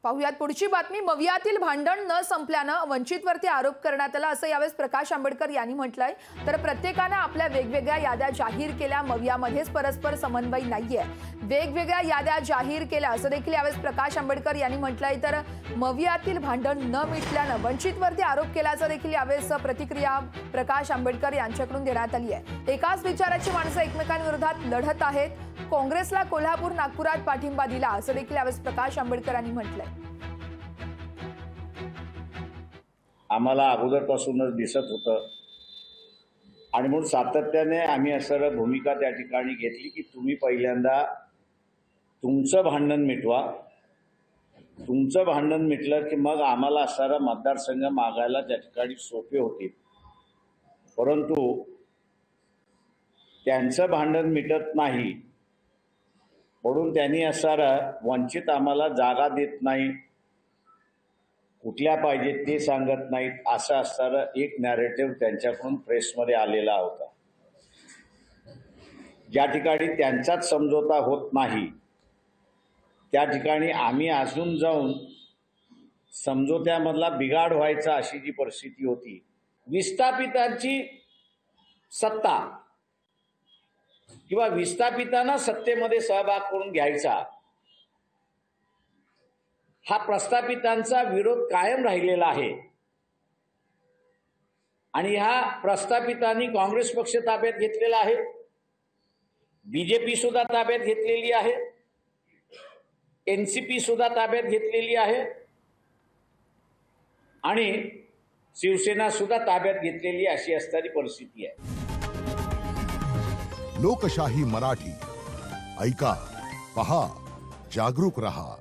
पाहुयात पुढची बातमी। मवियातील भांडण न संपल्यानं वंचितवरती आरोप करण्यात आला असं यावेळेस प्रकाश आंबेडकर यांनी म्हटलंय। तर प्रत्येकाने आपल्या वेगवेगळ्या याद्या जाहीर केल्या, मवियामध्येच परस्पर समन्वय नाहीये, वेगवेगळ्या याद्या जाहीर केल्या असं देखील यावेळेस प्रकाश आंबेडकर यांनी म्हटलंय। तर मवियातील भांडण न मिटल्यानं वंचितवरती आरोप केल्याचं देखील यावेळेस प्रतिक्रिया प्रकाश आंबेडकर यांच्याकडून देण्यात आली आहे। एकाच विचाराची माणसं एकमेकांविरोधात लढत आहेत, काँग्रेसला कोल्हापूर नागपुरात पाठिंबा दिला असं देखील यावेळेस प्रकाश आंबेडकर यांनी म्हटलंय। आम्हाला अगोदरपासूनच दिसत होतं आणि म्हणून सातत्याने आम्ही असं भूमिका त्या ठिकाणी घेतली की तुम्ही पहिल्यांदा तुमचं भांडण मिटवा, तुमचं भांडण मिटलं की मग आम्हाला असणारा मतदारसंघ मागायला त्या ठिकाणी सोपे होतील। परंतु त्यांचं भांडण मिटत नाही म्हणून त्यांनी असणारा वंचित आम्हाला जागा देत नाही, कुठल्या पाहिजे ते सांगत नाहीत, असं असणारं एक नॅरेटिव्ह त्यांच्याकडून प्रेसमध्ये आलेला होता। ज्या ठिकाणी त्यांचाच समझोता होत नाही त्या ठिकाणी आम्ही अजून जाऊन समझोत्यामधला बिघाड व्हायचा अशी जी परिस्थिती होती। विस्थापितांची सत्ता किंवा विस्थापितांना सत्तेमध्ये सहभाग करून घ्यायचा हा प्रस्थापितांचा विरोध कायम राहिलेला आहे आणि ह्या प्रस्थापितांनी काँग्रेस पक्ष ताब्यात घेतलेला आहे, बीजेपी सुद्धा ताब्यात घेतलेली आहे, एनसीपी सुद्धा ताब्यात घेतलेली आहे आणि शिवसेना सुद्धा ताब्यात घेतलेली अशी असणारी परिस्थिती आहे। लोकशाही मराठी ऐका, पहा, जागरूक रहा।